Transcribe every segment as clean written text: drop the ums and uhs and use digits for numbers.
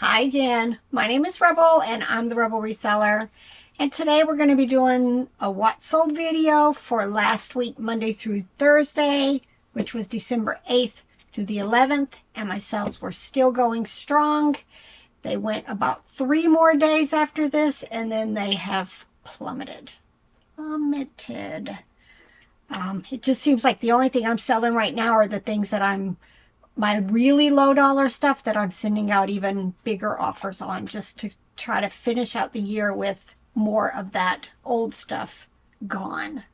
Hi again, my name is Rebel and I'm the Rebel Reseller, and today we're going to be doing a what sold video for last week, Monday through Thursday, which was December 8th to the 11th, and my sales were still going strong. They went about 3 more days after this and then they have plummeted. It just seems like the only thing I'm selling right now are the things that my really low dollar stuff that I'm sending out even bigger offers on, just to try to finish out the year with more of that old stuff gone.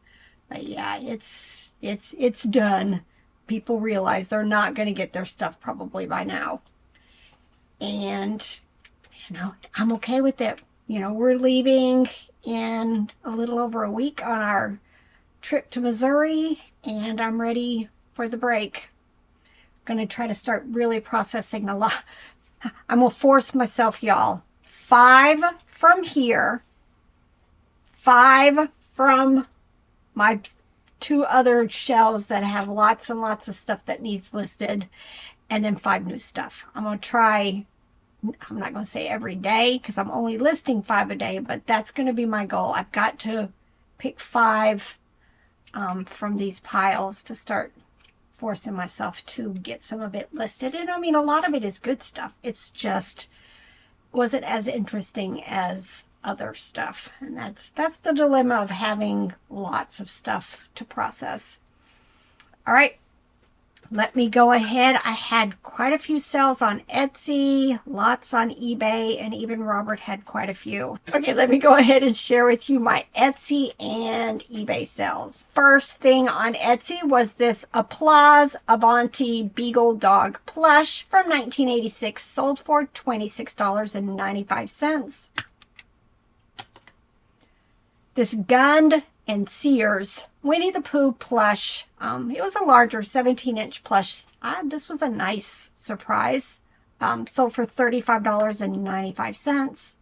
But yeah, it's done. People realize they're not going to get their stuff probably by now. And I'm okay with it. We're leaving in a little over a week on our trip to Missouri, and I'm ready for the break. Going to try to start really processing a lot. I'm going to force myself, y'all. 5 from here, 5 from my 2 other shelves that have lots and lots of stuff that needs listed, and then 5 new stuff. I'm going to try, I'm not going to say every day because I'm only listing 5 a day, but that's going to be my goal. I've got to pick 5 from these piles to start forcing myself to get some of it listed. And I mean, a lot of it is good stuff. It's just wasn't as interesting as other stuff. And that's the dilemma of having lots of stuff to process. All right, let me go ahead. I had quite a few sales on Etsy, lots on eBay, and even Robert had quite a few. Okay, let me go ahead and share with you my Etsy and eBay sales. First thing on Etsy was this Applause Avanti Beagle Dog plush from 1986, sold for $26.95. This Gund and Sears Winnie the Pooh plush. It was a larger 17-inch plush. This was a nice surprise. Sold for $35.95.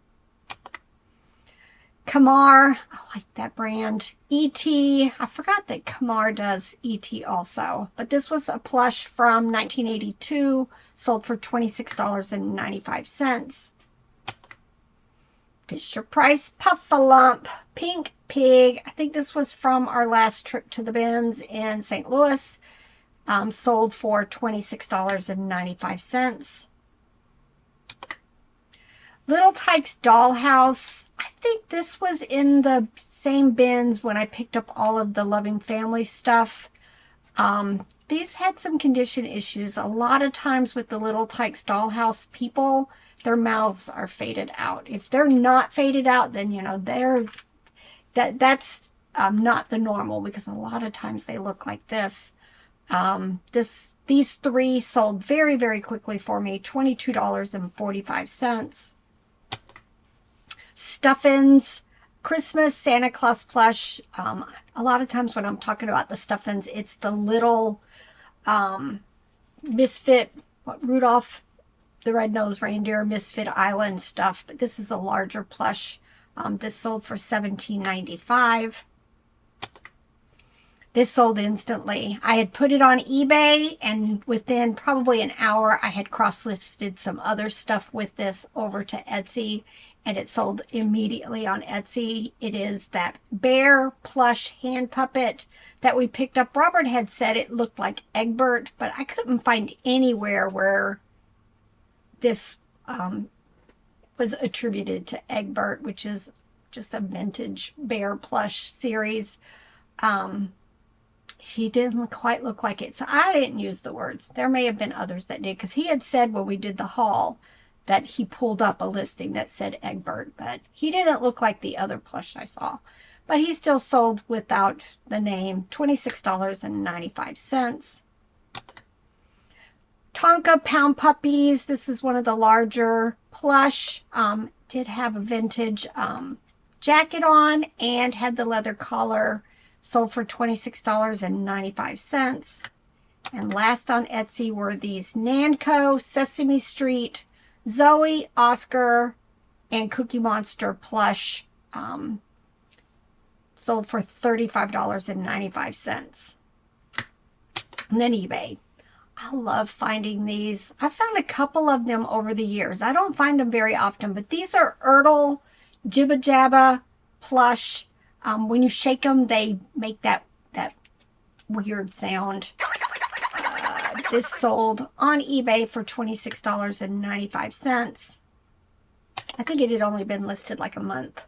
Kamar, I like that brand. E.T. I forgot that Kamar does E.T. also. But this was a plush from 1982. Sold for $26.95. Fisher-Price Puffalump Pink Pig. I think this was from our last trip to the bins in St. Louis. Sold for $26.95. Little Tikes Dollhouse. I think this was in the same bins when I picked up all of the Loving Family stuff. These had some condition issues. A lot of times with the Little Tikes Dollhouse people, their mouths are faded out. If they're not faded out, then that's not the normal, because a lot of times they look like this. These 3 sold very, very quickly for me, $22.45. Stuffins Christmas Santa Claus plush. A lot of times when I'm talking about the Stuffins, it's the little Misfit, Rudolph the Red-Nosed Reindeer, Misfit Island stuff, but this is a larger plush. This sold for $17.95. This sold instantly. I had put it on eBay, and within probably an hour, I had cross-listed some other stuff with this over to Etsy, and it sold immediately on Etsy. It is that bear plush hand puppet that we picked up. Robert had said it looked like Egbert, but I couldn't find anywhere where this was attributed to Egbert, which is just a vintage bear plush series. He didn't quite look like it, so I didn't use the words. There may have been others that did, because he had said when we did the haul that he pulled up a listing that said Egbert, but he didn't look like the other plush I saw. But he still sold without the name, $26.95. Tonka Pound Puppies. This is one of the larger plush. Did have a vintage jacket on and had the leather collar. Sold for $26.95. And last on Etsy were these Nanco Sesame Street Zoe, Oscar, and Cookie Monster plush. Sold for $35.95. And then eBay. I love finding these. I found a couple of them over the years. I don't find them very often, but these are Ertl Jibba Jabba plush. When you shake them, they make that weird sound. This sold on eBay for $26.95. I think it had only been listed like a month.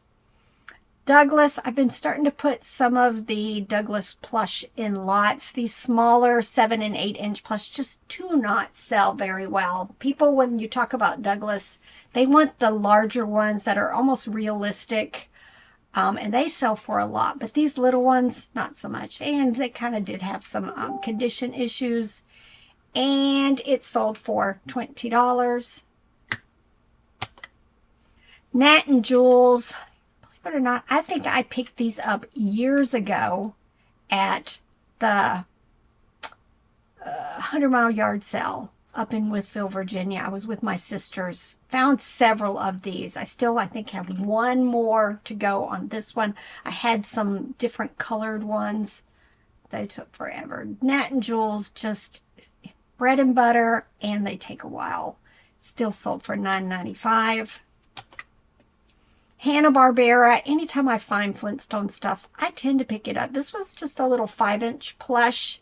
Douglas, I've been starting to put some of the Douglas plush in lots. These smaller 7 and 8 inch plush just do not sell very well. People, when you talk about Douglas, they want the larger ones that are almost realistic, and they sell for a lot. But these little ones, not so much. And they kind of did have some condition issues. And it sold for $20. Nat and Jules, believe it or not, I think I picked these up years ago at the 100 Mile Yard Sale up in Withville, Virginia. I was with my sisters. Found several of these. I think, have one more to go on this one. I had some different colored ones. They took forever. Nat and Jules, just bread and butter, and they take a while. Still sold for $9.95. Hanna-Barbera, anytime I find Flintstone stuff, I tend to pick it up. This was just a little 5-inch plush.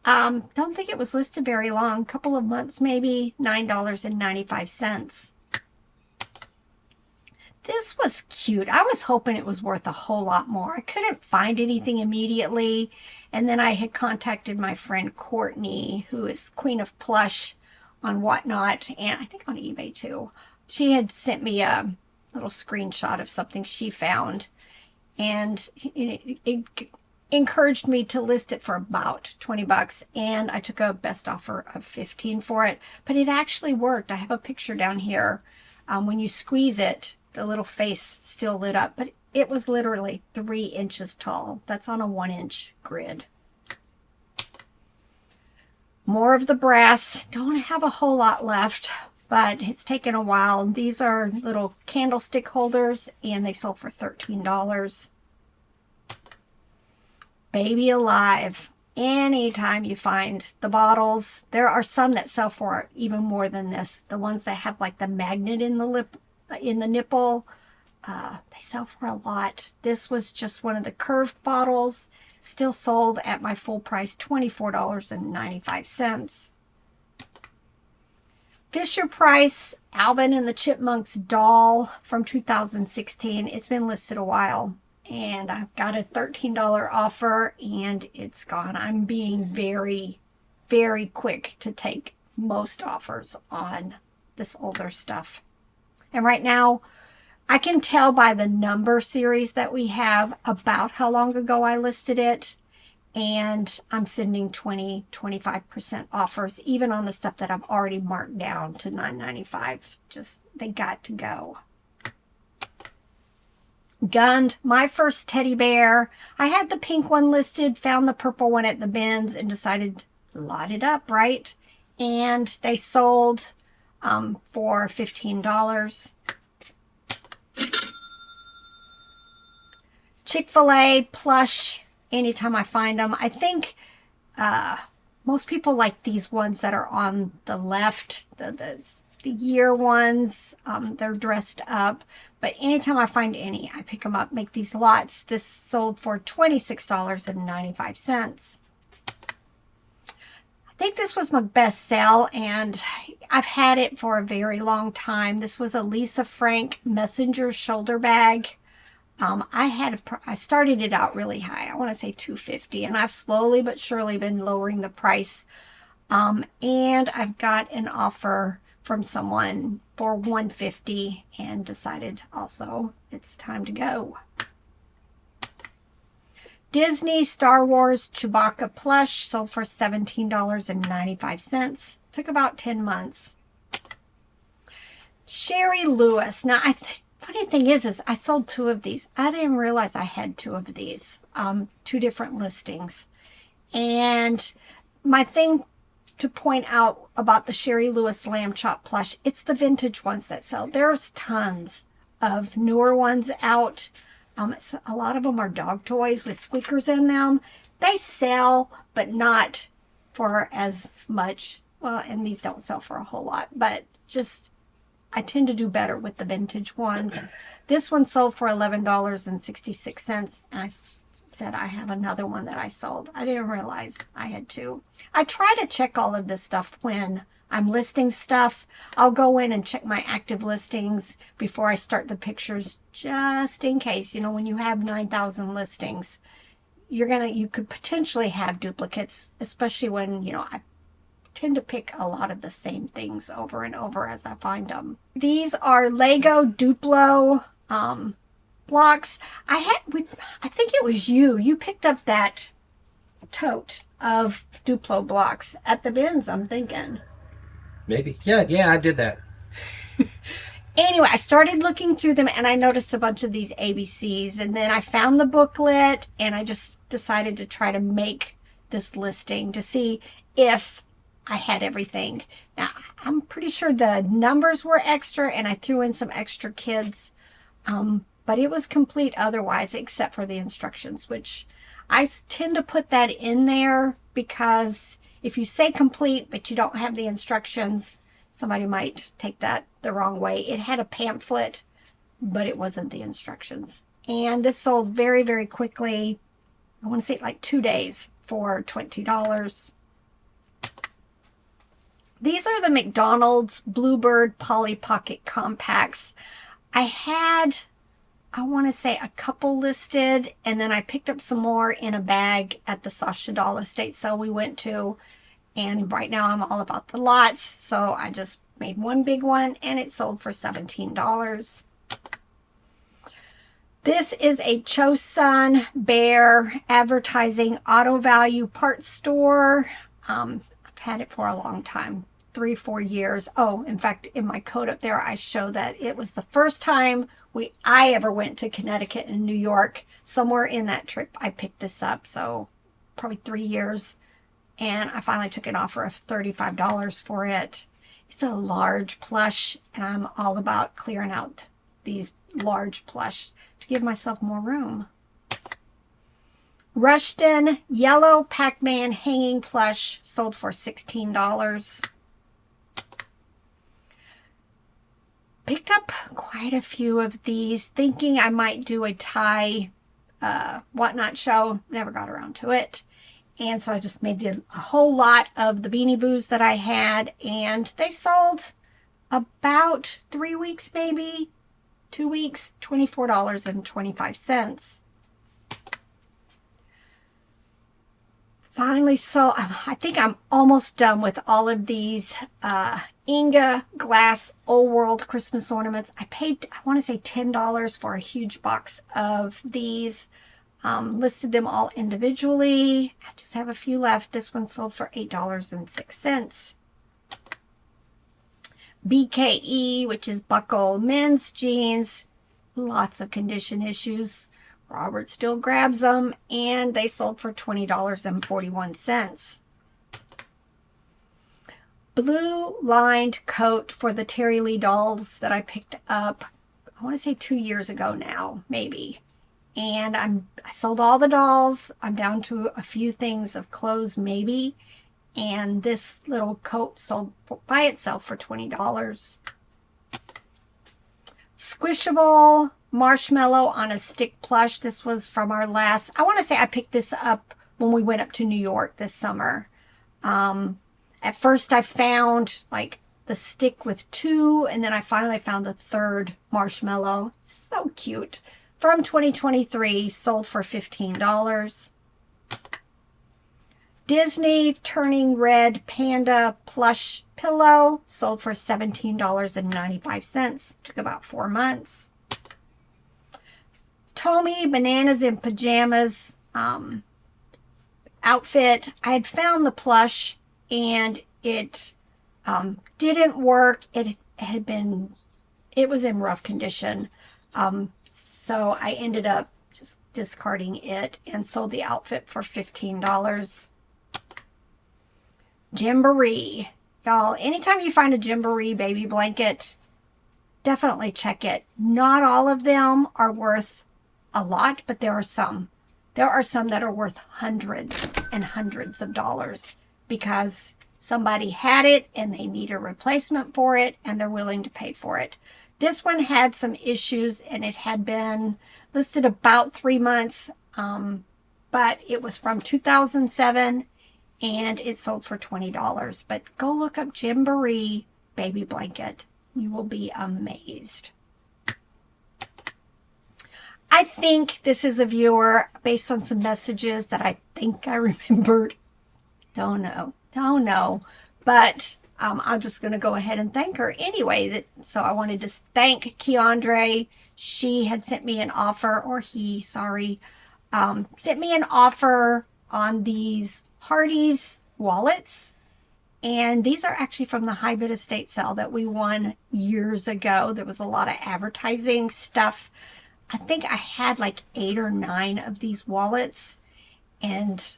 Don't think it was listed very long, couple of months maybe, $9.95. This was cute. I was hoping it was worth a whole lot more. I couldn't find anything immediately. And then I had contacted my friend Courtney, who is Queen of Plush on Whatnot, and I think on eBay too. She had sent me a little screenshot of something she found, and it encouraged me to list it for about 20 bucks, and I took a best offer of 15 for it. But it actually worked. I have a picture down here. When you squeeze it, the little face still lit up, but it was literally 3 inches tall. That's on a 1-inch grid. More of the brass. Don't have a whole lot left, but it's taken a while. These are little candlestick holders, and they sold for $13. Baby Alive. Anytime you find the bottles, there are some that sell for even more than this. The ones that have like the magnet in the nipple, they sell for a lot. This was just one of the curved bottles, still sold at my full price, $24.95. Fisher-Price Alvin and the Chipmunks doll from 2016. It's been listed a while, and I've got a $13 offer, and it's gone. I'm being very, very quick to take most offers on this older stuff. And right now, I can tell by the number series that we have about how long ago I listed it. And I'm sending 20-25% offers, even on the stuff that I've already marked down to $9.95. Just, they got to go. Gunned, my first teddy bear. I had the pink one listed, found the purple one at the bins, and decided to lot it up, right? And they sold for $15. Chick-fil-A plush, anytime I find them. I think most people like these ones that are on the left, the year ones. They're dressed up. But anytime I find any, I pick them up, make these lots. This sold for $26.95. I think this was my best sell, and I've had it for a very long time. This was a Lisa Frank Messenger shoulder bag. I started it out really high. I want to say $250, and I've slowly but surely been lowering the price. And I've got an offer from someone for $150, and decided also it's time to go. Disney Star Wars Chewbacca plush sold for $17.95. Took about 10 months. Sherry Lewis. Now, funny thing is I sold 2 of these. I didn't realize I had 2 of these. 2 different listings. And my thing to point out about the Sherry Lewis lamb chop plush, it's the vintage ones that sell. There's tons of newer ones out. A lot of them are dog toys with squeakers in them. They sell, but not for as much. Well, and these don't sell for a whole lot, but just I tend to do better with the vintage ones. This one sold for $11.66, and I said I have another one that I sold. I didn't realize I had two. I try to check all of this stuff when I'm listing stuff. I'll go in and check my active listings before I start the pictures, just in case. You know, when you have 9,000 listings, you could potentially have duplicates, especially when, you know, I tend to pick a lot of the same things over and over as I find them. These are Lego Duplo blocks. I think it was you picked up that tote of Duplo blocks at the bins, I'm thinking. Maybe. Yeah, I did that. Anyway, I started looking through them and I noticed a bunch of these ABCs, and then I found the booklet and I just decided to try to make this listing to see if I had everything. Now, I'm pretty sure the numbers were extra and I threw in some extra kids, but it was complete otherwise except for the instructions, which I tend to put that in there because if you say complete but you don't have the instructions, somebody might take that the wrong way. It had a pamphlet, but it wasn't the instructions. And this sold very, very quickly. I want to say like 2 days for $20. These are the McDonald's Bluebird Polly Pocket Compacts. I had, I want to say, a couple listed, and then I picked up some more in a bag at the Sashadal estate sale we went to. And right now I'm all about the lots, so I just made one big one, and it sold for $17. This is a Chosun Bear Advertising Auto Value Parts Store. I've had it for a long time, 3-4 years. Oh, in fact, in my code up there, I show that it was the first time I ever went to Connecticut and New York. Somewhere in that trip, I picked this up, so probably 3 years. And I finally took an offer of $35 for it. It's a large plush, and I'm all about clearing out these large plush to give myself more room. Rushton Yellow Pac-Man Hanging Plush sold for $16. Picked up quite a few of these, thinking I might do a Thai whatnot show. Never got around to it. And so I just made a whole lot of the Beanie Boos that I had, and they sold about 3 weeks, maybe 2 weeks, $24.25. Finally, so I think I'm almost done with all of these Inga Glass Old World Christmas ornaments. I paid, I want to say $10 for a huge box of these. Listed them all individually. I just have a few left. This one sold for $8.06. BKE, which is buckle men's jeans. Lots of condition issues. Robert still grabs them, and they sold for $20.41. Blue lined coat for the Terry Lee dolls that I picked up, I want to say 2 years ago now, maybe. And I sold all the dolls. I'm down to a few things of clothes, maybe. And this little coat sold by itself for $20. Squishable marshmallow on a stick plush. This was from our last, I want to say I picked this up when we went up to New York this summer. At first I found like the stick with 2, and then I finally found the third marshmallow. So cute. From 2023, sold for $15. Disney Turning Red Panda Plush Pillow sold for $17.95. Took about 4 months. Tommy Bananas in Pajamas outfit. I had found the plush and it didn't work. It was in rough condition. So I ended up just discarding it and sold the outfit for $15. Gymboree. Y'all, anytime you find a Gymboree baby blanket, definitely check it. Not all of them are worth a lot, but there are some. There are some that are worth hundreds and hundreds of dollars. because somebody had it and they need a replacement for it and they're willing to pay for it. This one had some issues and it had been listed about 3 months, but it was from 2007 and it sold for $20. But go look up Gymboree baby blanket. You will be amazed. I think this is a viewer based on some messages that I think I remembered. Don't know. But I'm just going to go ahead and thank her anyway. So I wanted to thank Keandre. She had sent me an offer, or he, sorry, sent me an offer on these Hardy's wallets. And these are actually from the high bid estate sale that we won years ago. There was a lot of advertising stuff. I think I had like 8 or 9 of these wallets. And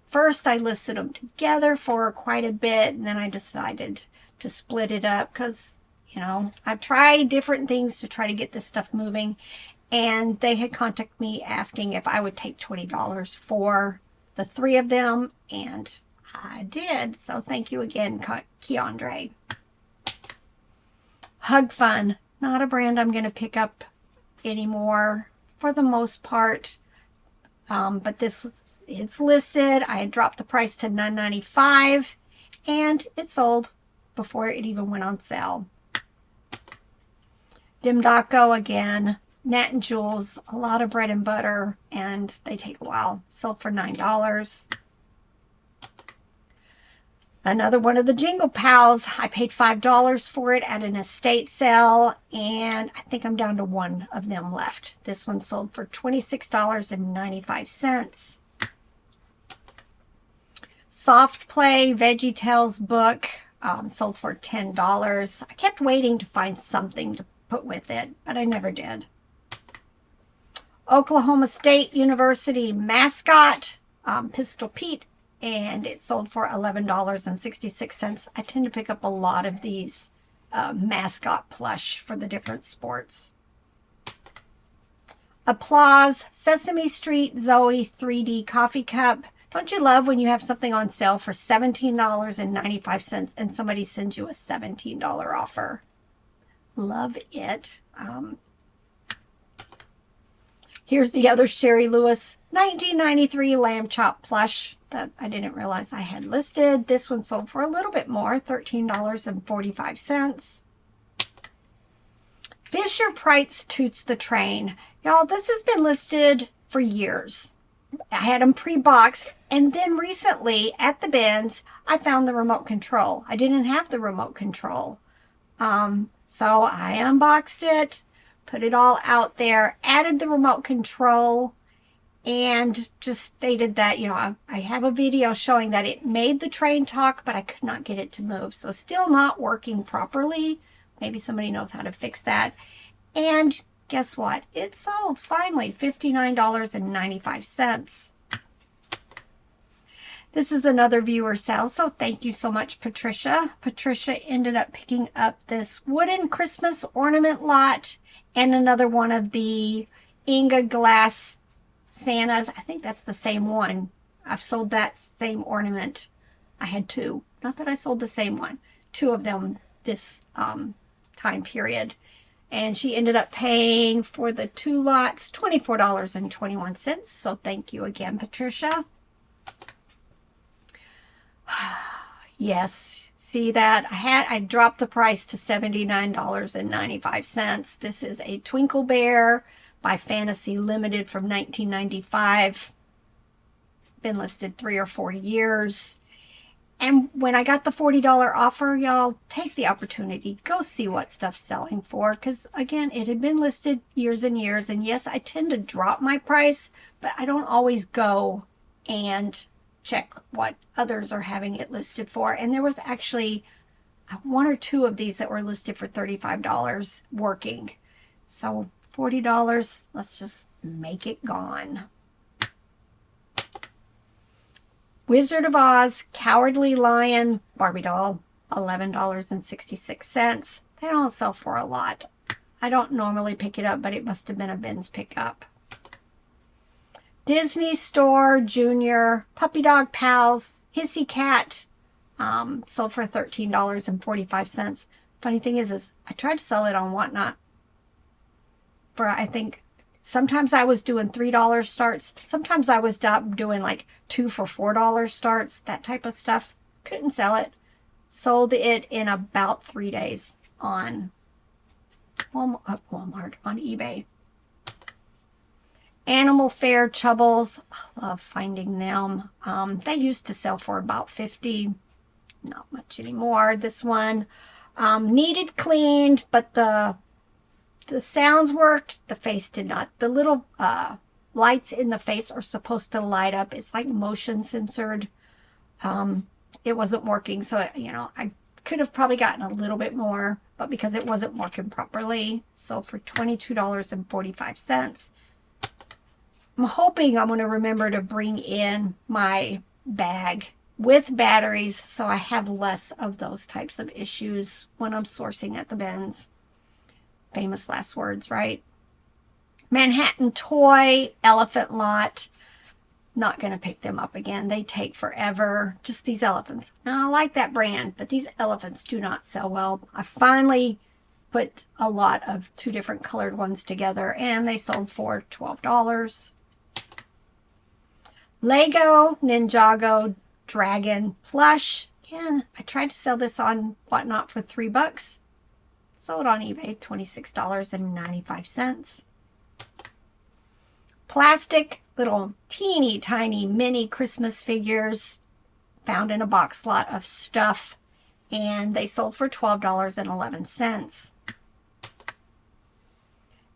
first I listed them together for quite a bit. And then I decided to split it up because, you know, I've tried different things to try to get this stuff moving. And they had contacted me asking if I would take $20 for the 3 of them. And I did. So thank you again, Keandre. Hug Fun. Not a brand I'm going to pick up anymore for the most part. But it's listed. I had dropped the price to $9.95 and it sold before it even went on sale. Dimdaco again. Nat and Jules, a lot of bread and butter, and they take a while. Sold for $9. Another one of the Jingle Pals. I paid $5 for it at an estate sale, and I think I'm down to 1 of them left. This one sold for $26.95. Soft Play Veggie Tales book sold for $10. I kept waiting to find something to put with it, but I never did. Oklahoma State University mascot, Pistol Pete, and it sold for $11.66. I tend to pick up a lot of these mascot plush for the different sports. Applause Sesame Street Zoe 3D coffee cup. Don't you love when you have something on sale for $17.95 and somebody sends you a $17 offer? Love it. Here's the other Sherry Lewis 1993 lamb chop plush that I didn't realize I had listed. This one sold for a little bit more, $13.45. Fisher Price Toots the Train. Y'all, this has been listed for years. I had them pre-boxed, and then recently at the bins, I found the remote control. I didn't have the remote control. So I unboxed it, put it all out there, added the remote control, and just stated that, you know, I have a video showing that it made the train talk, but I could not get it to move. So still not working properly. Maybe somebody knows how to fix that. And guess what? It sold finally, $59.95. This is another viewer sale, so thank you so much, Patricia. Patricia ended up picking up this wooden Christmas ornament lot and another one of the Inga glass Santas. I think that's the same one. I've sold that same ornament. I had 2. Not that I sold the same one. 2 of them this time period. And she ended up paying for the 2 lots $24.21. So thank you again, Patricia. Yes, see that? I dropped the price to $79.95. This is a Twinkle Bear by Fantasy Limited from 1995. Been listed 3 or 4 years. And when I got the $40 offer, y'all, take the opportunity. Go see what stuff's selling for. Because, again, it had been listed years and years. And, yes, I tend to drop my price, but I don't always go and check what others are having it listed for. And there was actually 1 or 2 of these that were listed for $35 working. So $40, let's just make it gone. Wizard of Oz Cowardly Lion Barbie doll, $11.66. They don't sell for a lot. I don't normally pick it up, but it must have been a bins pickup. Disney Store Junior Puppy Dog Pals Hissy Cat sold for $13.45. Funny thing is I tried to sell it on Whatnot for, I think, sometimes I was doing $3 starts. Sometimes I was doing like 2 for $4 starts, that type of stuff. Couldn't sell it. Sold it in about 3 days on Walmart, on eBay. Animal Fair Chubbles. I love finding them. They used to sell for about $50. Not much anymore. This one needed cleaned, but the sounds worked. The face did not. The little lights in the face are supposed to light up. It's like motion censored. It wasn't working, so I could have probably gotten a little bit more, but because it wasn't working properly, so for $22.45. I'm hoping I'm going to remember to bring in my bag with batteries so I have less of those types of issues when I'm sourcing at the bins. Famous last words, right? Manhattan Toy, Elephant Lot. Not going to pick them up again. They take forever. Just these elephants. Now, I like that brand, but these elephants do not sell well. I finally put a lot of 2 different colored ones together, and they sold for $12. Lego Ninjago Dragon Plush. Again, I tried to sell this on Whatnot for $3. Sold on eBay, $26.95. Plastic, little teeny tiny mini Christmas figures found in a box lot of stuff, and they sold for $12.11.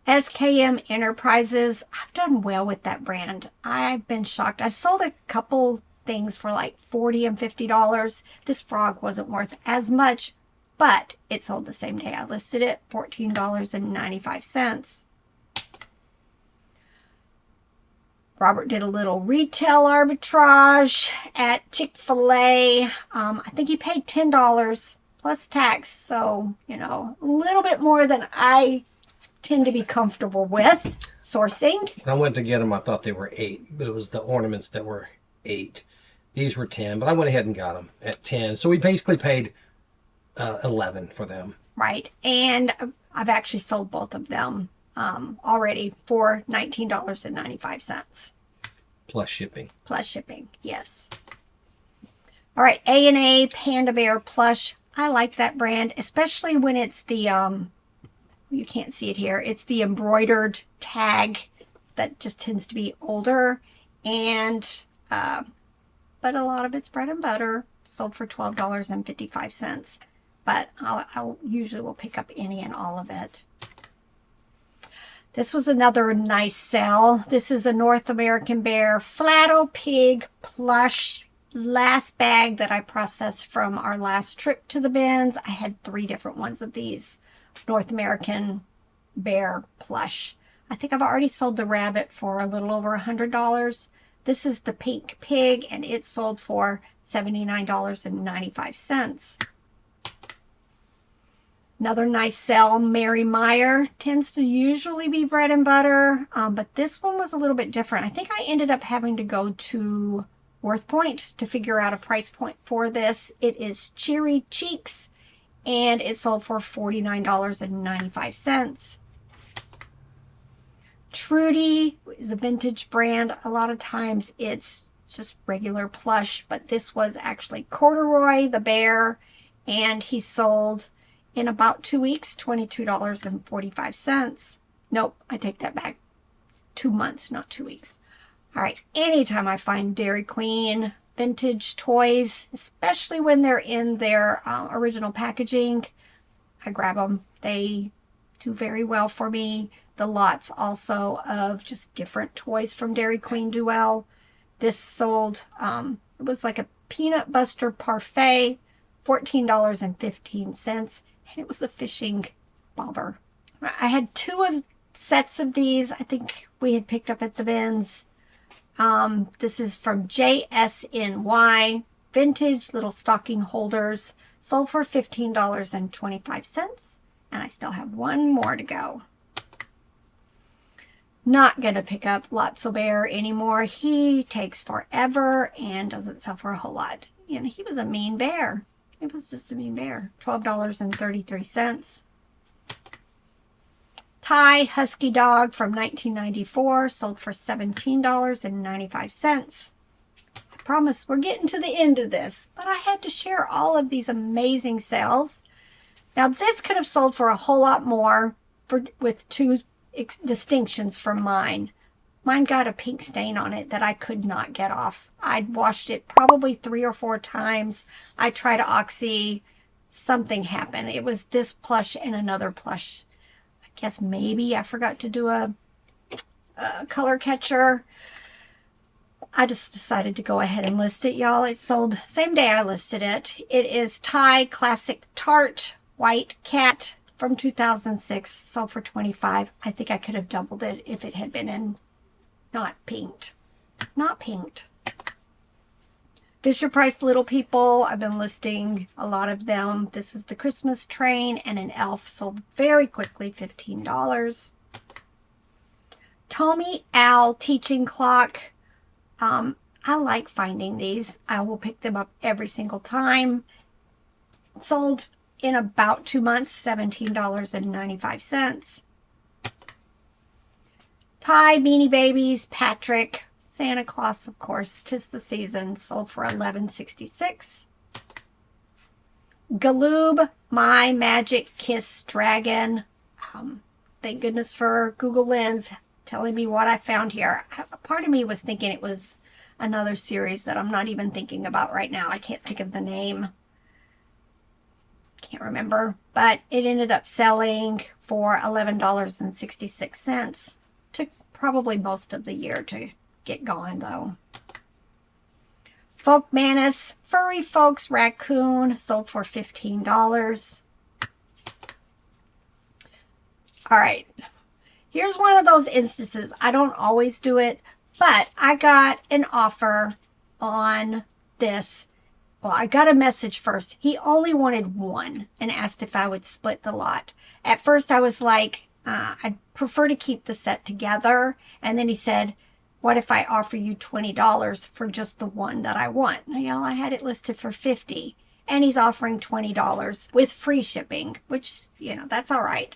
SKM Enterprises. I've done well with that brand. I've been shocked. I sold a couple things for like $40 and $50. This frog wasn't worth as much, but it sold the same day I listed it, $14.95. Robert did a little retail arbitrage at Chick-fil-A. I think he paid $10 plus tax, so, a little bit more than I tend to be comfortable with sourcing. I went to get them. I thought they were $8, but it was the ornaments that were $8. These were $10, but I went ahead and got them at $10. So we basically paid $11 for them. Right, and I've actually sold both of them already for $19.95. Plus shipping. Plus shipping, yes. All right, A&A Panda Bear Plush. I like that brand, especially when it's the you can't see it here. It's the embroidered tag that just tends to be older, and but a lot of it's bread and butter. Sold for $12.55. But I usually will pick up any and all of it. This was another nice sell. This is a North American Bear Flatto Pig plush last bag that I processed from our last trip to the bins. I had 3 different ones of these North American Bear plush. I think I've already sold the rabbit for a little over $100. This is the pink pig, and it sold for $79.95. Another nice sell, Mary Meyer. Tends to usually be bread and butter, but this one was a little bit different. I think I ended up having to go to WorthPoint to figure out a price point for this. It is Cheery Cheeks, and it sold for $49.95. Trudy is a vintage brand. A lot of times it's just regular plush, but this was actually Corduroy the bear, and he sold in about 2 weeks, $22.45. Nope, I take that back. 2 months, not 2 weeks. All right, anytime I find Dairy Queen vintage toys, especially when they're in their original packaging, I grab them. They do very well for me. The lots also of just different toys from Dairy Queen do well. This sold, it was like a peanut buster parfait, $14.15. And it was the fishing bobber. I had 2 sets of these. I think we had picked up at the bins. This is from JSNY. Vintage little stocking holders. Sold for $15.25. And I still have 1 more to go. Not going to pick up Lotso Bear anymore. He takes forever and doesn't sell for a whole lot. he was a mean bear. He was just a mean bear. $12.33. Thai Husky Dog from 1994 sold for $17.95. I promise we're getting to the end of this, but I had to share all of these amazing sales. Now, this could have sold for a whole lot more with two distinctions from mine. Mine got a pink stain on it that I could not get off. I'd washed it probably 3 or 4 times. I tried Oxy. Something happened. It was this plush and another plush. I guess maybe I forgot to do a color catcher. I just decided to go ahead and list it, y'all. It sold same day I listed it. It is Thai Classic Tart White Cat from 2006. Sold for $25. I think I could have doubled it if it had been in not pinked. Not pinked. Fisher Price Little People. I've been listing a lot of them. This is the Christmas Train and an elf. Sold very quickly, $15. Tommy Owl Teaching Clock. I like finding these. I will pick them up every single time. Sold in about 2 months, $17.95. Thai Beanie Babies, Patrick, Santa Claus, of course, 'tis the season, sold for $11.66. Galoob, My Magic Kiss Dragon. Thank goodness for Google Lens telling me what I found here. Part of me was thinking it was another series that I'm not even thinking about right now. I can't think of the name. Can't remember. But it ended up selling for $11.66. Took probably most of the year to get going, though. Folk Manus Furry Folks Raccoon sold for $15. All right. Here's one of those instances. I don't always do it, but I got an offer on this. Well, I got a message first. He only wanted one and asked if I would split the lot. At first, I was like, I'd prefer to keep the set together. And then he said, what if I offer you $20 for just the one that I want? Now, I had it listed for $50, and he's offering $20 with free shipping, which, that's all right.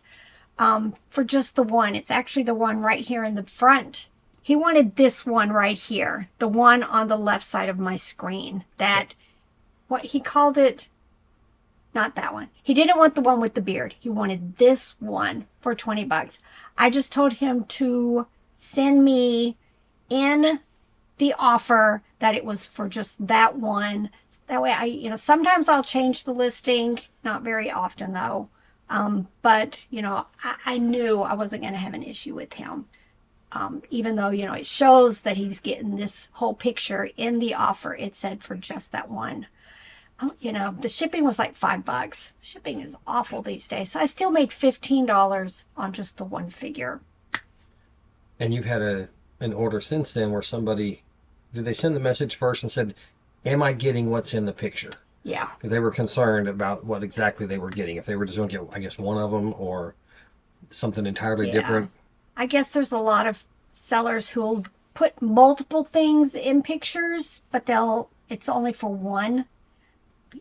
For just the one. It's actually the one right here in the front. He wanted this one right here, the one on the left side of my screen. That, what he called it, not that one. He didn't want the one with the beard. He wanted this one for $20. I just told him to send me in the offer that it was for just that one. That way sometimes I'll change the listing, not very often though. But I knew I wasn't going to have an issue with him. Even though, it shows that he was getting this whole picture in the offer. It said for just that one. The shipping was like $5. Shipping is awful these days. So I still made $15 on just the one figure. And you've had an order since then where somebody, did they send the message first and said, am I getting what's in the picture? Yeah. They were concerned about what exactly they were getting. If they were just going to get, I guess, one of them or something entirely different. I guess there's a lot of sellers who'll put multiple things in pictures, but it's only for one.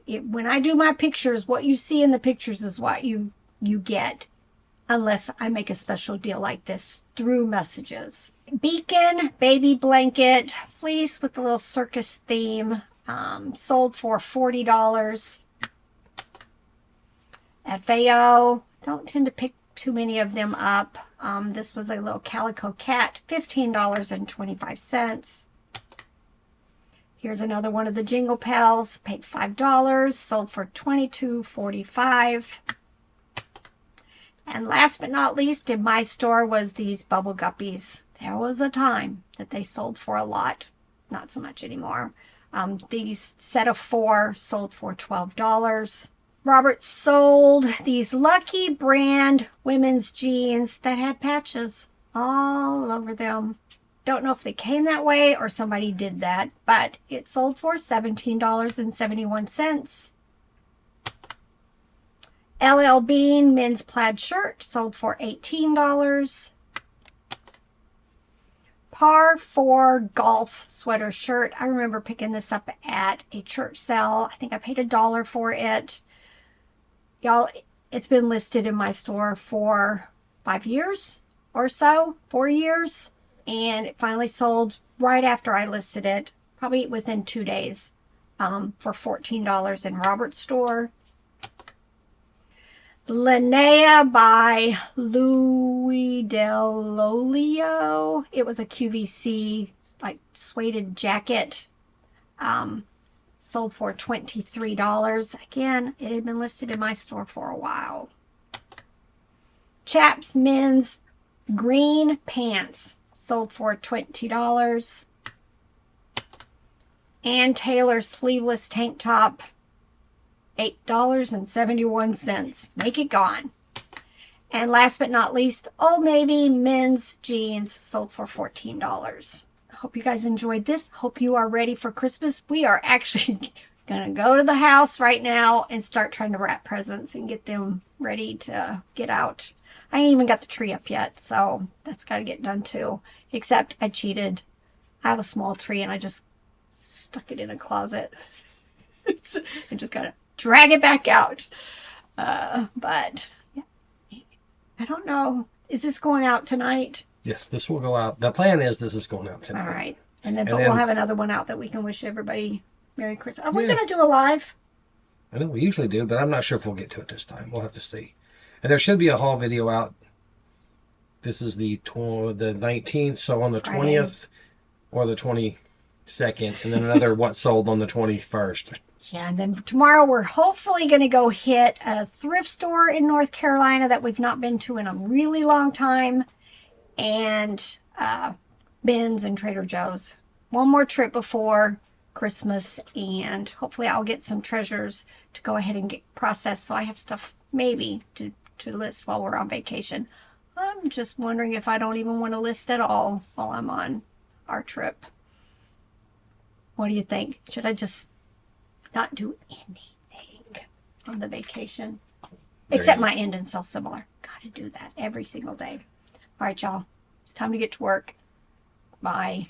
When I do my pictures, what you see in the pictures is what you get, unless I make a special deal like this through messages. Beacon Baby Blanket Fleece with the little circus theme, sold for $40. At FAO, don't tend to pick too many of them up. This was a little calico cat, $15.25. Here's another one of the Jingle Pals, paid $5, sold for $22.45. And last but not least in my store was these Bubble Guppies. There was a time that they sold for a lot. Not so much anymore. These set of 4 sold for $12. Robert sold these Lucky brand women's jeans that had patches all over them. Don't know if they came that way or somebody did that, but it sold for $17.71. LL Bean men's plaid shirt sold for $18. Par 4 golf sweater shirt. I remember picking this up at a church sale. I think I paid $1 for it. Y'all, it's been listed in my store for 5 years or so, 4 years. And it finally sold right after I listed it, probably within 2 days, for $14 in Robert's store. Linnea by Louis Delolio. It was a QVC like suede jacket. Sold for $23. Again, it had been listed in my store for a while. Chaps men's green pants sold for $20. Ann Taylor sleeveless tank top, $8.71. Make it gone. And last but not least, Old Navy men's jeans sold for $14. I hope you guys enjoyed this. Hope you are ready for Christmas. We are actually going to go to the house right now and start trying to wrap presents and get them ready to get out. I ain't even got the tree up yet, so that's got to get done too. Except I cheated. I have a small tree and I just stuck it in a closet. I just got to drag it back out. But yeah, I don't know. Is this going out tonight? Yes, this will go out. The plan is this is going out tonight. All right. But we'll have another one out that we can wish everybody Merry Christmas. Are we going to do a live? I know we usually do, but I'm not sure if we'll get to it this time. We'll have to see. And there should be a haul video out. This is the 19th, so on the 20th or the 22nd, and then another what sold on the 21st. Yeah, and then tomorrow we're hopefully going to go hit a thrift store in North Carolina that we've not been to in a really long time. And Ben's and Trader Joe's. One more trip before Christmas, and hopefully I'll get some treasures to go ahead and get processed so I have stuff maybe to list while we're on vacation. I'm just wondering if I don't even want to list at all while I'm on our trip. What do you think? Should I just not do anything on the vacation? Except my end and sell similar. Gotta do that every single day. All right, y'all. It's time to get to work. Bye.